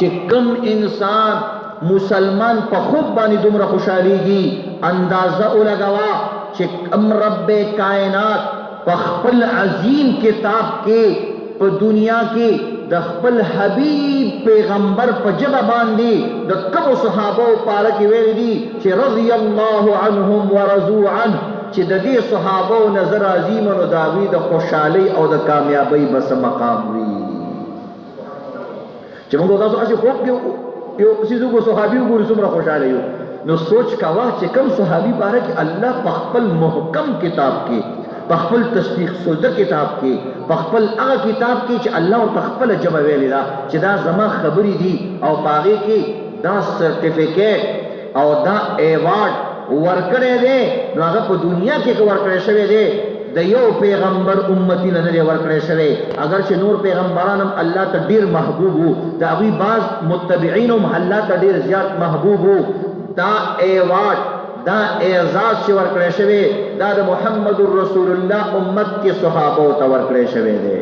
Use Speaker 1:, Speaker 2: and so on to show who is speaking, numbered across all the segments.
Speaker 1: چې کم انسان مسلمان په خوب باندې دومره خوشحالیږي اندازه ولګوا چې کم رب کائنات په خپل عظیم کتاب کې په دنیا کې د خپل حبیب پیغمبر په جبه باندې د کوم صحابه پاره کې ویل دي چې رضی الله عنهم ورضوا عنه چې د دې صحابه نظر عظیم او داوی د خوشحالي او د کامیابی بس مقام وي چې موږ تاسو اسی خوب کې یو سيزو صحابي وګورئ څومره خوشاله یو نو سوچ کاوه چې کوم صحابي باره کې الله په خپل محکم کتاب کې په خپل تصدیق شوده کتاب کې په خپل هغه کتاب کې چې الله په خپل جبه ویلی دا چې دا زما خبرې دي او باغې کې دا سرټیفیکیټ او دا ایوارډ ورکړی دی نو هغه په دنیا کې ورکړی شوی دی د یو پیغمبر امتی نه دی ورکړی شوی اگر چې نور پیغمبران هم الله ته ډیر محبوب وو د هغوی بعض متبعین هم الله ته ډیر زیات محبوب وو دا ایوارډ دا اعزاز چې ورکړی شوی دا د محمد رسول الله امت کې صحابو ته ورکړی شوی دی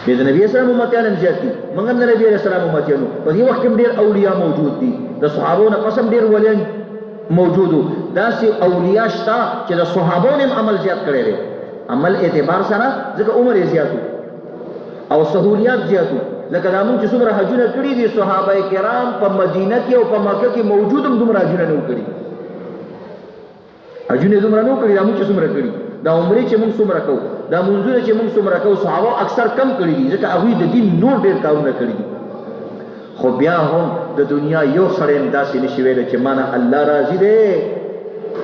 Speaker 1: بیا د نبی اسلام امتیان هم زیات دي موږ هم د نبی اسلام امتیانو په دې وخت کې ډیر اولیاء موجود دي د صحابو نه قسم ډیر ولیان موجودو داسې اولیاء شته چې د صحابو نه عمل زیات کړی دی عمل اعتبار سره ځکه عمر یې زیاتو او سهولیات زیاتو لکه دا موږ چې څومره حجونه کړي دي صحابه کرام په مدینه کې او په مکه کې موجود هم دومره حجونه نه کړي حجونه دومره نه کړي دا موږ چې څومره کړي دا عمرې چې موږ څومره کوو دا منځونه چې موږ څومره کوو صحابه اکثر کم کړي دي ځکه هغوی د دین نور ډېر کارونه کړي دي خو بیا هم د دنیا یو سړی هم داسې نشي ویلی چې مانه الله راضي دی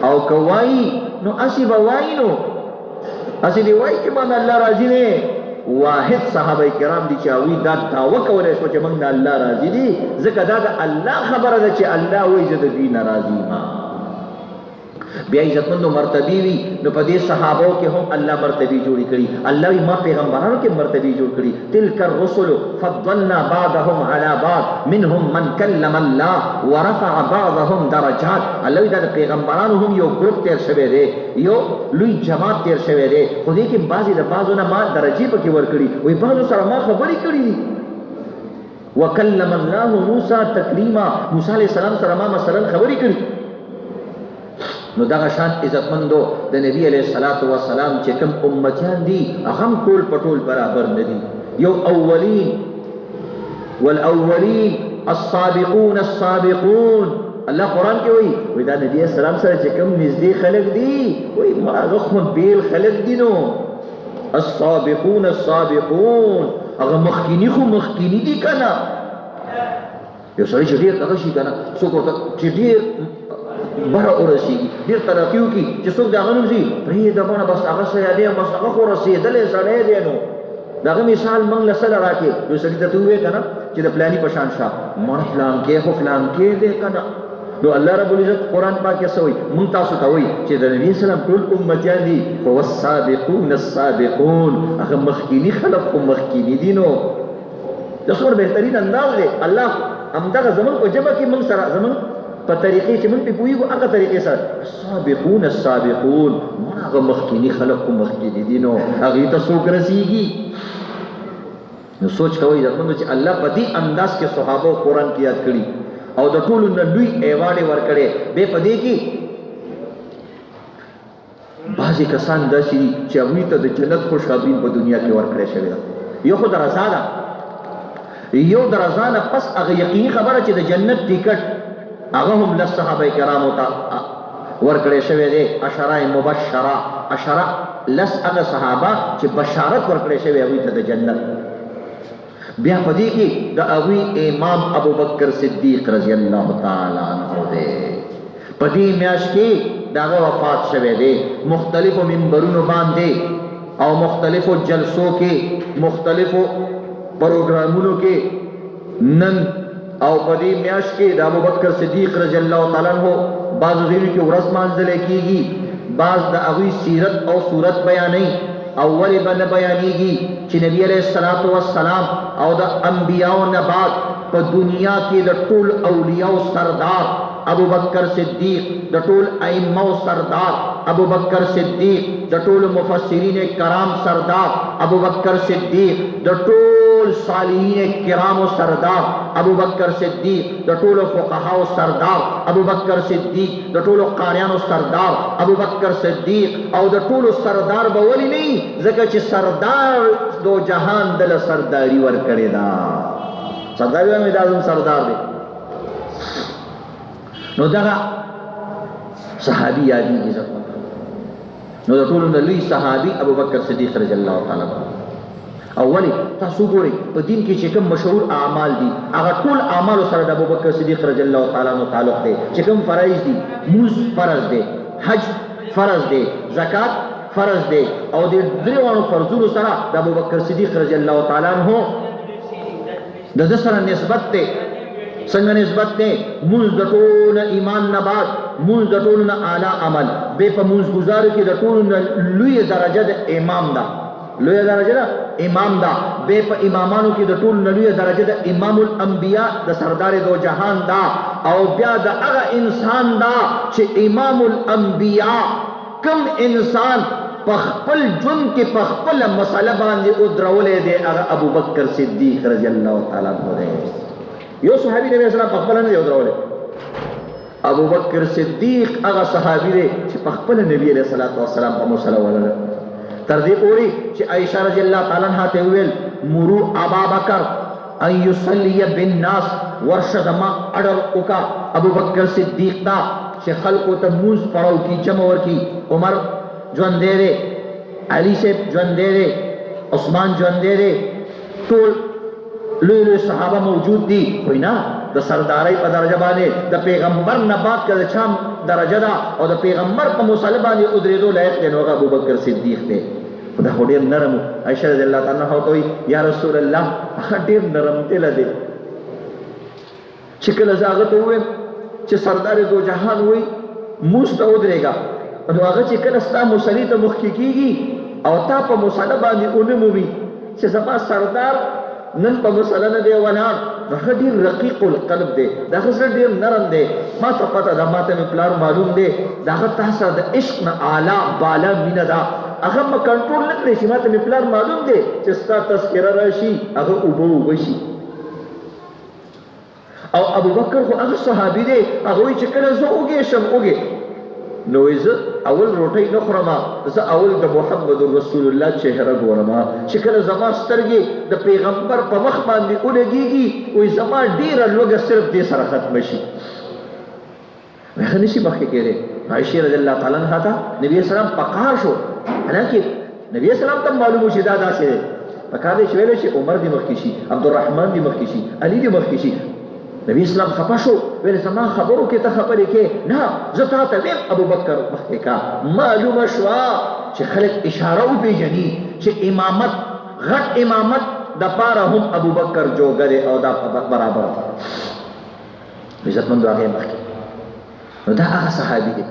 Speaker 1: او که وایي نو هسې به وایي نو هسې دې وایي چې مانه الله راضي دی واحد صحابه کرام دي چې هغوی دا دعوه کولی شوه چې موږ د الله راضي دي ځکه دا د الله خبره ده چې الله وایي زه د دوی نه راضي یم بیا عزتمندو مرتبی وي نو په دې صحابو کې هم الله مرتبی جوړې کړي الله وی ما پیغمبرانو کې مرتبی جوړ کړي تلک الرسل فضلنا بعضهم على بعض منهم من کلم الله ورفع بعضهم درجات الله وی دا پیغمبرانو هم یو ګروپ تیر شوی دی یو لوی جماعت تیر شوی دی خو دې کې بعضې د بعضو نه ما درجې پکې ورکړي وی بعضو سره ما خبرې کړي دي وکلم الله موسی تکلیما موسی علیه السلام سره ما مثلا خبرې کړي نو دغه شان عزتمندو د نبی علیه الصلاۃ والسلام چې کوم امتیان دي هغه هم ټول پټول برابر نه دي یو اولین والاولین السابقون السابقون الله قرآن کې وایي دا نبی السلام سره چې کوم نږدې خلک دي وایي ما هغه خو بیل خلک دي نو السابقون السابقون هغه مخکینی خو مخکینی دي که نه یو سړی چې ډېر دغه شي که نه څوک ورته چې ډېر بره ورسېږي ډېر ترقي وکړي چې څوک د هغه نوم ځي پرېږده بڼه بس هغه څه یادې بس هغه خو رسېدلی سړی دی نو د هغه مثال موږ له څه له راکړې یو سړي ته ته ووایې که نه چې د فلاني په شان شه مړه فلانکې خو فلانکې دی که نه نو الله رب العزت قرآن پاک کې څه وایي موږ تاسو ته وایي چې د نبي اسلام ټول امتیان دي خو والسابقون السابقون هغه مخکیني خلک خو مخکیني دي نو دا څومره بهترین انداز دی الله همدغه زموږ په ژبه کې موږ سره زموږ په طریقې چې موږ پې پوهېږو هغه طریقې سره السابقون السابقون مړه هغه مخکیني خلک خو مخکیني دي نو هغې ته څوک رسېږي نو سوچ کوئ عزتمندو چې الله په دې انداز کې صحابه قرآن کې یاد کړي او د ټولو نه لوی ایوارډ یې ورکړی بیا په دې کې بعضې کسان داسې دي چې هغوی ته د جنت خوشحالي په دنیا کې ورکړی شوې ده یو خو د رضا ده یو د رضا نه پس هغه یقیني خبره چې د جنت ټیکټ هغه هم لس صحابه کرامو ته ورکړی شوی دی عشره مبشره عشره لس هغه صحابه چې بشارت ورکړی شوی هغوی ته د جنت بیا په دې کې د هغوی امام ابوبکر صدیق رضی الله تعالی عنه دی په دې میاشت کې د هغه وفات شوی دی مختلفو منبرونو باندې او مختلفو جلسو کې مختلفو پروګرامونو کې نن او په دې میاشت کې د ابوبکر صدیق رضی الله تعالی عنہ بعضو ځایونو کې ورځ مانځلی کېږي بعض د هغوی سیرت او صورت بیانوي اول به نه بیانېږي چې نبی علیه الصلاة والسلام او د انبیاو نه بعد په دنیا کې د ټول اولیاو سردار ابوبکر صدیق د ټول ائمه سردار ابوبکر صدیق د ټول مفسرین کرام سردار ابوبکر صدیق د ټول صالحین کرام و سردار ابو بکر صدیق، د ټولو فقها و سردار ابو بکر صدیق، د ټولو قاریان و سردار ابو بکر صدیق، او د ټولو سردار به ولی نه ځکه چې سردار دو جهان دل سرداری ورکړې ده. سرداری مې دا زم سردار دی. نو دغه صحابي یادېږي زما. نو د ټولو نه لوی صحابي ابو بکر صدیق رضی الله تعالی عنہ. اولی تاسو ګورئ په دین کې چې کوم مشهور اعمال دي هغه ټول اعمالو سره د ابو بکر صدیق رضی الله تعالی عنہ تعلق دی. چې کوم فرایض دي، موز فرض دی، حج فرض دی، زکات فرض دی، او د دریوانو فرضونو سره د ابو بکر صدیق رضی الله تعالی عنہ د ده سره نسبت دی. څنګه نسبت دی؟ موز د ټول ایمان نه بعد، موز د ټول نه اعلی عمل، به په موز گزارو کې د ټول نه لوی درجه د امام ده، لوی درجه ده امام ده. به په امامانو کې د ټول نه لوی درجه د امام الانبیاء د سردار دو جهان ده. او بیا د هغه انسان ده چې امام الانبیاء کم انسان په خپل ژوند کې په خپل مسله باندې ودرولې دی هغه ابو بکر صدیق رضی الله تعالی عنہ دی. یو صحابي نبی اسلام په خپل نه دی ودرولې. ابو بکر صدیق هغه صحابي دی چې په خپل نبی علیہ الصلوۃ والسلام په مسله ولله. تر دې پورې چې عائشہ رضی الله تعالی عنها ته ویل مرو ابا بکر ان یصلی بالناس، ورشه دما اډر وکا ابو بکر صدیق دا چې خلقو ته موز پړاو کی جمع ورکی. عمر ژوند دی، علی سے ژوند دی، عثمان ژوند دی، ټول لوی لوی صحابه موجود دي. خو نه د سردارۍ په درجه باندې د پیغمبر نه بعد کله چا درجه ده او د پیغمبر په مسله باندې ودرېدو لایق دی نو هغه ابو بکر صدیق دی. خو دا خو ډېر نرم و. عایشه رضی الله تعالی عنها ورته وایي یا رسول الله هغه ډېر نرم دله دی چې کله زه هغه ته ووایم چې سردار دو جهان وایي موږ ته ودرېږه، نو هغه چې کله ستا مسلې ته مخکې کېږي او تا په مسله باندې ونه مومي چې زما سردار نن په مسله نه دی ولاړ، نو هغه ډېر رقیق القلب دی، د هغه زړه ډېر نرم دی. ما ته پته ده، ما ته مې پلار معلوم دی د هغه تا سره د عشق نه اعلی بالا مینه ده. هغه ما کنټرول نه کړی چې ما ته مې پلار معلوم دی چې ستا تذکره راشي هغه اوبه شي. او ابو بکر خو هغه صحابي دی، هغه وایي چې کله زه اوږې شم اوږې نو زه اول روټۍ نه خورم، زه اول د محمد رسول الله چهره ګورم. چې کله زما سترګې د پیغمبر په مخ باندې ولګېږي وایي زما ډېره لوږه صرف دې سره ختمه شي. هغه نشي مخکې کېدی. عایشې رضی الله تعالی عنها ته نبي اسلام پکار شو، حالانکه نبی اسلام ته معلوم شي دا داسې دی، پکار دی چې ویلی شي عمر دې مخکې شي، عبدالرحمن دې مخکې شي، علي دې مخکې شي. نبی اسلام خفه شو، ویل زما خبرو کې ته خبرې کې نه، زه تا ته ویم ابو بکر مخکې کا. معلومه شوه چې خلک اشاره وپېژني چې امامت غټ امامت د پاره هم ابو بکر جوګه دی او دا برابر دی. عزتمندو هغې مخکې نو دا هغه صحابي دی.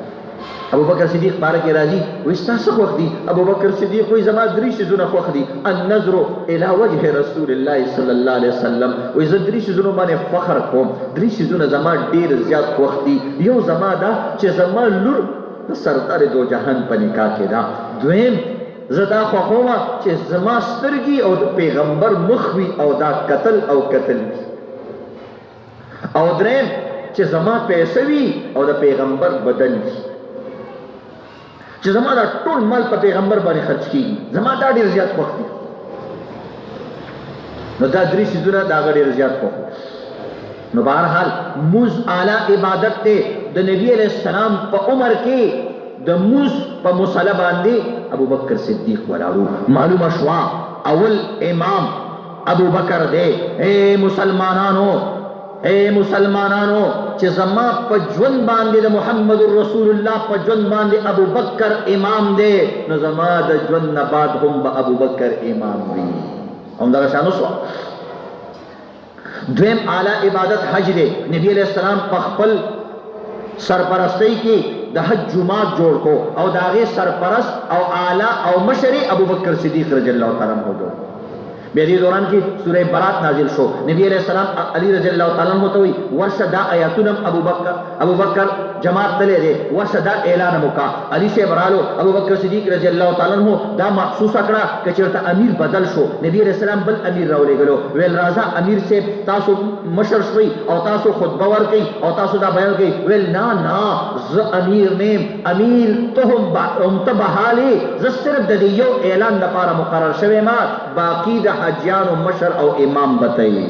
Speaker 1: ابو بکر صدیق باره کې راځي وایي ستا څه خوښ دي؟ ابو بکر صدیق وایي زما درې څیزونه خوښ دي. النظر الی وجه رسول الله صلی الله علیه وسلم، وایي زه درې څیزونو باندې فخر کوم، درې څیزونه زما ډېر زیات خوښ دي. یو زما دا چې زما لور د سردار دو جهان په نکاح کې ده. دویم زه دا خوښوم چې زما سترګې او د پیغمبر مخ وي او دا قتل او قتل وي. او دریم چې زما پیسې وي او د پیغمبر بدن وي، چې زما دا ټول مال په پیغمبر باندې خرج کیږي، زما دا ډېر زیات خوښ دي. نو دا درې څیزونه دا هغه ډېر زیات خوښ. نو بهرحال موز اعلی عبادت دی. د نبی علیہ السلام په عمر کې د موز په مسله باندې ابو بکر صدیق ولاړو. معلومه شوه اول امام ابو بکر دی. اے مسلمانانو چې زما په ژوند باندې د محمد رسول الله په ژوند باندې ابو بکر امام دی، نو زما د ژوند نه بعد هم به ابو بکر امام وي. همدغه شان وشوه. دویم اعلی عبادت حج دی. نبی علیہ السلام په خپل سرپرستی کې د حج جماعت جوړ کو او د هغې سرپرست او اعلی او مشر ابو بکر صدیق رضی الله تعالی عنہ جوړ. بیا دې دوران کې سورہ برات نازل شو. نبی علیہ السلام علی رضی الله تعالی عنہ ته وایي ورشه دا آیاتونه ابو بکر جماعت تلے دے وسدا اعلان مکا علی سے برالو ابو بکر صدیق رضی اللہ تعالی عنہ دا مخصوص کړه کچرته امیر بدل شو نبی رسول الله بل امیر راولې غلو ویل راځه امیر سے تاسو مشر شوي او تاسو خطبه ورکي او تاسو دا بیان کوي ویل نا ز امیر نیم امیر تهم تبحالی ز صرف د یو اعلان لپاره مقرر شوی ما باقی د حجانو مشر او امام بتائی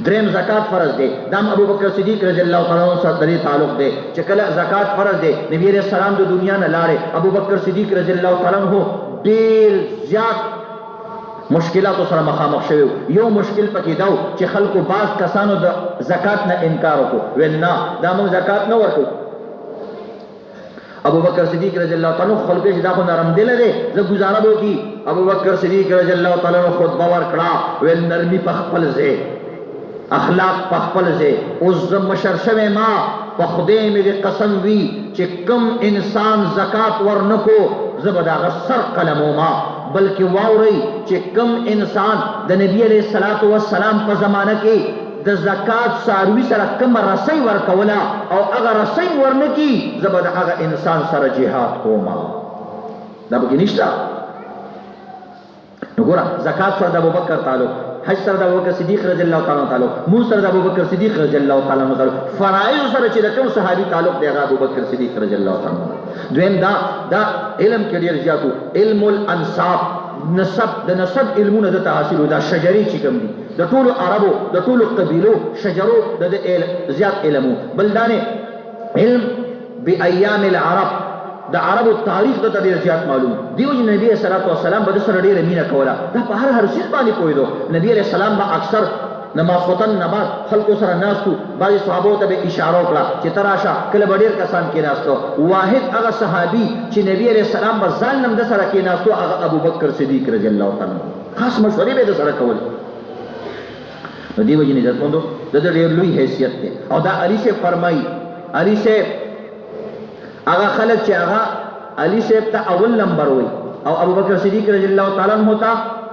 Speaker 1: دریم زکات فرض دے دام ابو بکر صدیق رضی اللہ تعالی عنہ سره دلی تعلق دے چکل زکات فرض دے نبی علیہ السلام د دنیا نه لاړې ابو بکر صدیق رضی اللہ تعالی عنہ ډیر زیات مشکلاتو سره مخامخ شوی یو مشکل پکې داو چې خلکو بعض کسانو د زکات نه انکار وکړو ویل نه دا موږ زکات نه ورکو ابو بکر صدیق رضی اللہ تعالی عنہ خلق چې دا خو نرم دل دی زه گزاره به کی ابو بکر صدیق رضی اللہ تعالی عنہ خطبه ورکړه ویل نرمی په خپل ځای اخلاق په خپل ځای اوس زه مشر شوی ما په خدای مې د قسم وي چې کم انسان زکات ورنکو زه به د هغه سر قلموما بلکې واورئ چې کم انسان د نبی علیه الصلاة والسلام په زمانه کې د زکات ساروی سره کم رسۍ ورکوله او هغه رسۍ ورنکي زه به د هغه انسان سره جهاد کوما دا پکې نشته نو ګوره زکات سره د ابوبکر تعلق حج سره د ابوبکر صدیق رضی الله تعالی عنہ تعلق مون سره د ابوبکر صدیق رضی الله تعالی عنہ تعلق فرائض سره چې د کوم صحابي تعلق دی هغه ابوبکر صدیق رضی الله تعالی عنہ دویم دا علم کې ډیر زیاتو علم الانساب نسب د نسب علمونه د تحصیل دا شجری چې کوم دي د ټولو عربو د ټولو قبیلو شجرو د زیات علمو بلدانه علم بایام العرب د عربو تاریخ د ډیر زیات معلوم دیو چې نبی صلی الله علیه وسلم به سره ډیر مینه کوله دا په هر شي باندې پوهیدو نبی علیہ السلام با اکثر نماز خوتن نماز خلقو سره ناستو بعضی صحابو ته به اشاره وکړه چې تراشه کله ډیر کسان کې ناستو واحد هغه صحابي چې نبی علیہ السلام به ځان نم د سره کې ناستو هغه ابو بکر صدیق رضی الله تعالی خاص مشورې به د سره کول نو دیو جن عزت مندو د ډیر لوی حیثیت ده او دا علی سے فرمای علی سے هغه خلک چې هغه علی صاحب ته اول نمبر وای او ابو بکر صدیق رضی الله تعالی عنہ ته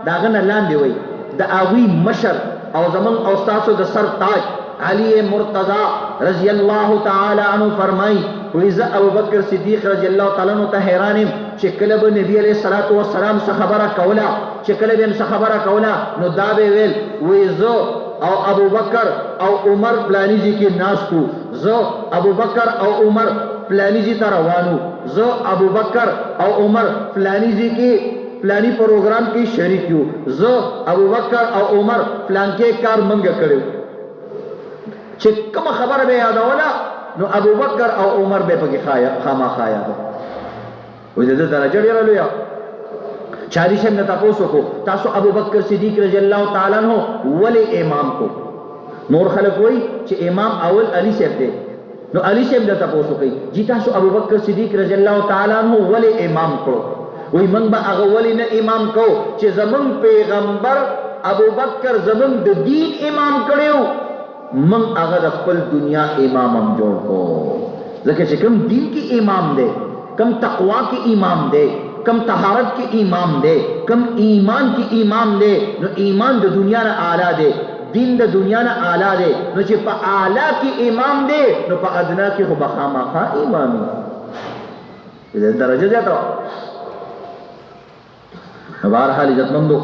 Speaker 1: داغه نه لاندې وای د اغوی مشر او زمن او استادو د سر تاج علی مرتضی رضی الله تعالی عنہ فرمای ویزا ابو بکر صدیق رضی الله تعالی عنہ ته حیران چې کله به نبی علیہ الصلوۃ والسلام څخه خبره کوله چې کله به څخه خبره کوله نو دا به ویل ویزو او ابو بکر او عمر پلانیزی کې ناستو زو ابو بکر او عمر پلانیزی ته روانو زو ابو بکر او عمر پلانیزی کې پلانی پروگرام کې شریک یو زو ابو بکر او عمر پلان کې کار منګه کړو چې کوم خبره به یادوله نو ابو بکر او عمر به پکې خامہ خایا وې د درجه ډیره لوی چاری شم نه تاسو کو تاسو ابو بکر صدیق رضی الله تعالی عنہ ولی امام کو نور خلق وای چې امام اول علی صاحب دی نو علی صاحب نه تاسو کوي جی تاسو ابو بکر صدیق رضی الله تعالی عنہ ولی امام کو وای من به هغه ولی نه امام کو چې زمون پیغمبر ابو بکر زمون د دین امام کړو من هغه د خپل دنیا امام هم جوړ کو ځکه چې کوم دین کې امام دی کم تقوا کې امام دی کم طهارت کې امام دی کم ایمان کې امام دی نو ایمان د دنیا نه اعلی دی دین د دنیا نه اعلی دی نو چې په اعلی کې امام دی نو په ادنا کې خو بخامخا امامي دې درجه زیاته بهرحال عزتمندو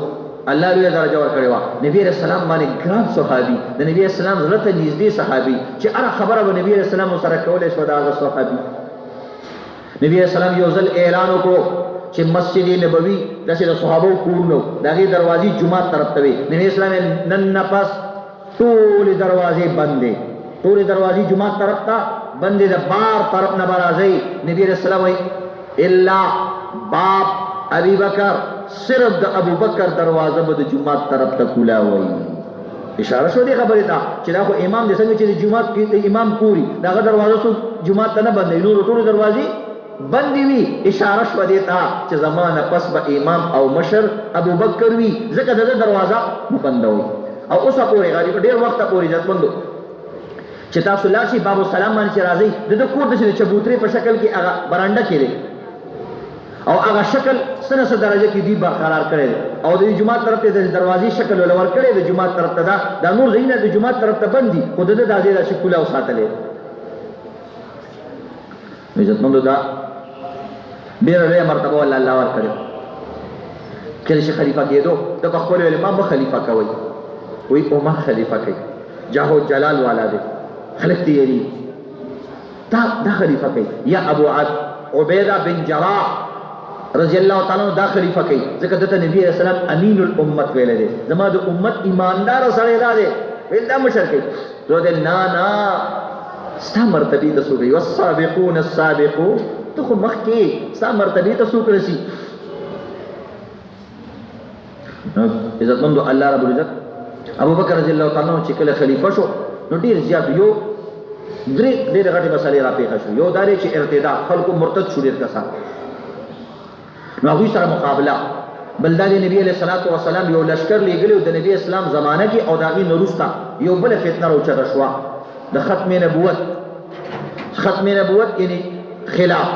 Speaker 1: الله لوی درجه ورکړی و نبی رسول الله باندې ګران صحابي د نبی رسول الله زړه ته نږدې صحابي چې هر خبره به نبی رسول الله سره کولای شو دا هغه صحابي نبی رسول الله یو ځل اعلان وکړو چې مسجد نبوي داسې د صحابو کور نو دغه دروازې جمعه طرف ته وي نبی اسلام نن نفس ټول دروازې بندې ټول دروازې جمعه طرف ته بندې د بار طرف نه برازي نبی رسول الله الا باب ابي بکر صرف د ابو بکر دروازه به د جمعه طرف ته کولا وای اشاره شو دی خبره دا چې دا خو امام د څنګه چې د جمعه کې امام پوری دغه دروازه سو جمعه ته نه بندې نور ټول دروازې بندی وی اشاره شو دیتا چې زمانه پس به امام او مشر ابو بکر وی ځکه د دروازه بندوي او اوسه پورې غریب ډیر وخت پورې ځتمندو چې تاسو لاشي باب السلام باندې راځي د کور د چبوتري په شکل کې هغه برانډه کې او هغه شکل سنه سره درجه کې دی برقرار کړي او د جمعه طرف ته د دروازې شکل ولور کړي د جمعه طرف ته دا نور زینه د جمعه طرف ته بندي خود د دازې را شکل او ساتلې عزتمندو دا ډېره لویه مرتبه والله الله ورکړې. کله چې خلیفه کېدو د په خپل ویل ما به خلیفه کوي، وی عمر خلیفه کوي، جاه و جلال والا دی، خلق ته یې دا خلیفه کوي. یا ابو عبیده بن جراح رضی الله تعالی عنہ دا خلیفہ کوي، ځکه دته نبی علیہ السلام امین الامت ویل دي، زما د امت ایماندار سره دا دی، ویل دا مشر کوي. نو د نه ستا مرتبه ته څوک وي، والسابقون السابقون، ته خو مخکې ستا مرتبه ته څوک رسي. عزتمندو الله رب العزت ابو بکر رضی الله تعالی عنہ چې کله خلیفہ شو نو ډیر زیات یو ډېر غټې مسلې را پیښه شو. یو دا چې ارتداد، خلکو مرتد شو ډېر کسان، نو هغوی سره مقابله. بل دا د نبی علیه الصلاة والسلام یو لشکر لېږلی د نبی اسلام زمانه کې، او د هغې نه وروسته یو بله فتنه راوچته شوه د ختم نبوت یعنې خلاف.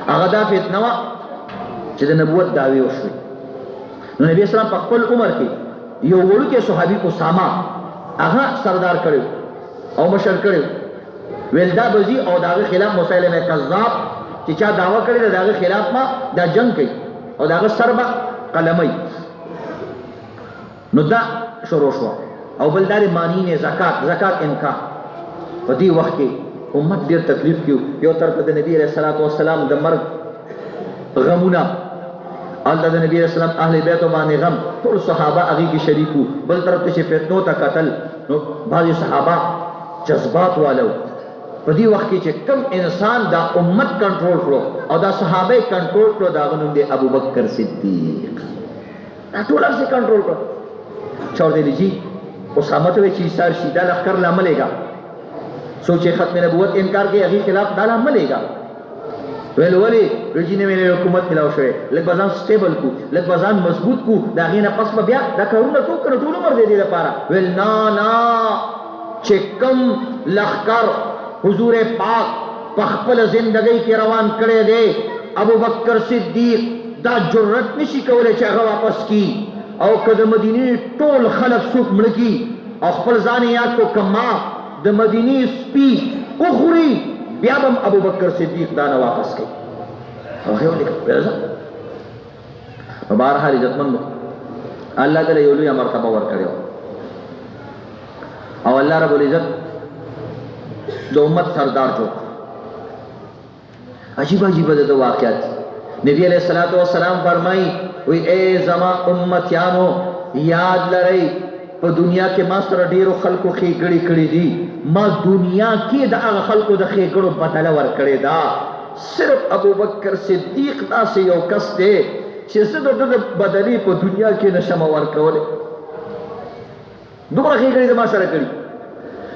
Speaker 1: هغه دا فتنه وه چې د نبوت دعوې وشوې. نو نبی اسلام په خپل عمر کې یو وړوکی صحابي اسامه هغه سردار کړی او مشر کړی، ویل دا به ځي او د هغه خلاف مسیلمه کذاب چې چا دعوه کړې ده د هغه خلاف ما دا جنګ کوي او د هغه سر به قلمي. نو دا شروع شوه. او بل دا د مانعین زکات انکار. په دې وخت کې امت ډېر تکلیف کې یو طرف د نبی علیه الصلاة والسلام د مرګ غمونه، هلته د نبی علیه السلام اهل بیتو باندې غم، ټول صحابه هغې کې شریک وو. بل طرف ته چې فتنو ته کتل نو بعضې صحابه جذبات والو. په دې وخت کې چې کم انسان دا امت کنټرول کړو او دا صحابه کنټرول کړو، دا هغه نوم دی ابو بکر صدیق. دا ټول هر کنټرول کړو. چا ورته ویلي جي اسامه ته وایي چې ایثار شي، دا لښکر لا مه لېږه، څوک چې ختم نبوت انکار کوي هغې خلاف دا لا مه لېږه. ویل ولې؟ ویل چې نوی حکومت خلاف شوی، لږ به ځان سټیبل کړو، لږ به ځان مضبوط کړو، د هغې نه پس به بیا دا کارونه کوو که نه ټول عمر دی دې لپاره. ویل نه چې کم لښکر حضور پاک پخپل زندگی کی روان کرے دے، ابو بکر صدیق دا جرت نشی کولے چې هغه واپس کی، او که د مدینی ټول خلق څوک مړه کی او خپل ځان یاد کو کما د مدینی سپی اخری بیا به ابو بکر صدیق دا نه واپس کی. هغه ولیکل په بهرحال عزتمندو الله تعالی یو لویه مرتبه ورکړې او الله رب العزت د امت سردار جوړ. عجیب د واقعات. نبی علیہ الصلوۃ والسلام فرمائی وی اے زما امتیانو یاد لرئ په دنیا کې ما سره ډیرو خلکو ښېګړې کړې دي، ما دنیا کې د هغه خلکو د ښېګړو بدله ورکړې ده. صرف ابو بکر صدیق داسې یو کس دی چې زه د ده د بدلې په دنیا کې نشم ورکولی. دومره ښېګړې د ما سره کړي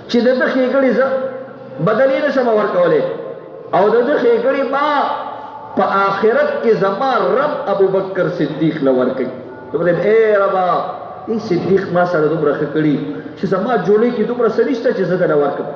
Speaker 1: چې د ده ښېګړې زه بدلې نشم ورکولی، او د ده ښېګړې ما په آخرت کې زما رب ابو بکر صدیق له ورکوي. دومره اے ربا ای صدیق ما سره دومره ښه کړي چې زما جوړې کې دومره څه نشته چې زه دله ورکړم.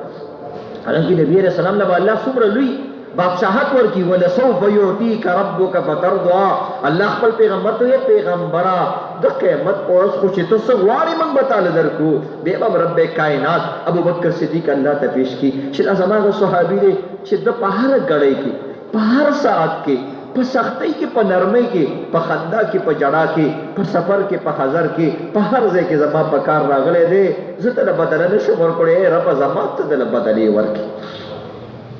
Speaker 1: حالانکې نبي علیه السلام له به الله څومره لوی بادشاہت ورکی، ولسوف یعطیک ربک فترضا. الله خپل پیغمبر ته یې پیغمبره د قیامت په ورځ خو چې ته څه غواړې موږ به تاله درکړو. بیا به رب کائنات ابو بکر صدیق الله ته پیش کړي چې دا زما هغه صحابي دی چې د په هره ګړۍ کې، په هر ساعت کې، په سختۍ کې، په نرمۍ کې، په خندا کې، په جړا کې، په سفر کې، په حضر کې، په هر ځای کې زما په کار راغلی دی. زه ته له بدله نشم ورکړی، ربه زما ته دله بدلې ورکړي.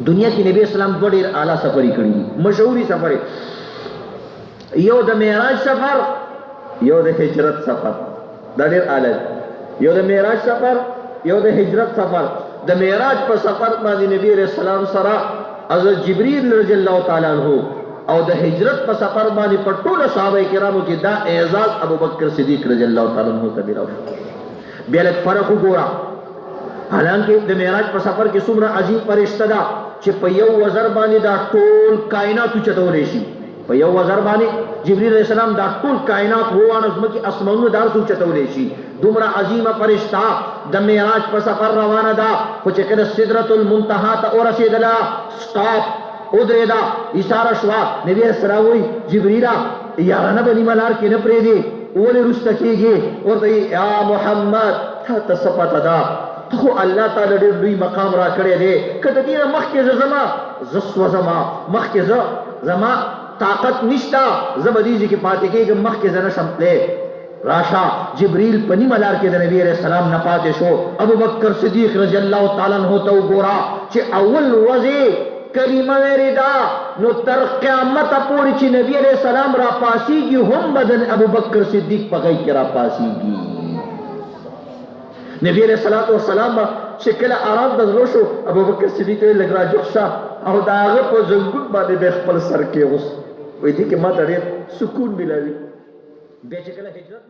Speaker 1: دنیا کې نبی اسلام دوه ډېر اعلی سفرې کړي دي، مشهوري سفرې. یو د معراج سفر، یو د هجرت سفر. دا ډېر اعلی دی. یو د معراج سفر، یو د هجرت سفر. د معراج په سفر باندې نبی علیہ السلام سره حضرت جبریل رضی الله تعالی عنہ، او د هجرت په سفر باندې په ټولو صحابه کرامو کې دا اعزاز ابو بکر صدیق رضی الله تعالی عنہ ته ملاو شو. بیا لږ فرق وګوره. حالانکه د معراج په سفر کې څومره عجیب فرشته ده چې په یو وزر باندې دا ټول کائنات اوچتولی شي. په یو وزر باندې جبریل علیہ السلام دا ټول کائنات ووانه ځمکې اسمانونه دا اوچتولی شي. دومره عظیمه فرشته د معراج په سفر روانه ده، خو چې کله سدرة المنتهی ته ورسېدله سټاپ ودرېده، اشاره شوه. نبي علیہ السلام وایي جبریله یارانه به نیمه لار کې نه پرېږدې، ولې وروسته کېږې؟ ورته یا محمد تا ته څه پته ده خو الله تعالی ډېر لوی مقام را کړی دی که د دې نه مخکې زه ځمه زه سوځمه مخکې زما طاقت نشته زه به دې ځای کې پاتې کېږم مخکې زه نشم تللی راشا جبریل په نیمه لار کې د نبی علیہ السلام نه پاتې شو ابو بکر صدیق رضی الله تعالی عنہ ته وګوره چې اول ورځې کلمه ویلې ده نو تر قیامت پورې چې نبی علیہ السلام را پاسیږي هم بدن ابو بکر صدیق په غیږ کې را پاسیږي نبی علیہ السلام چې کله آرام د زړه شو ابو بکر صدیق یې لږ راجوخ شه او د هغه په زنګون باندې به خپل سر کېغوست وایي دې کې ما ته ډېر سکون ملاوي بیا چې کله هجرت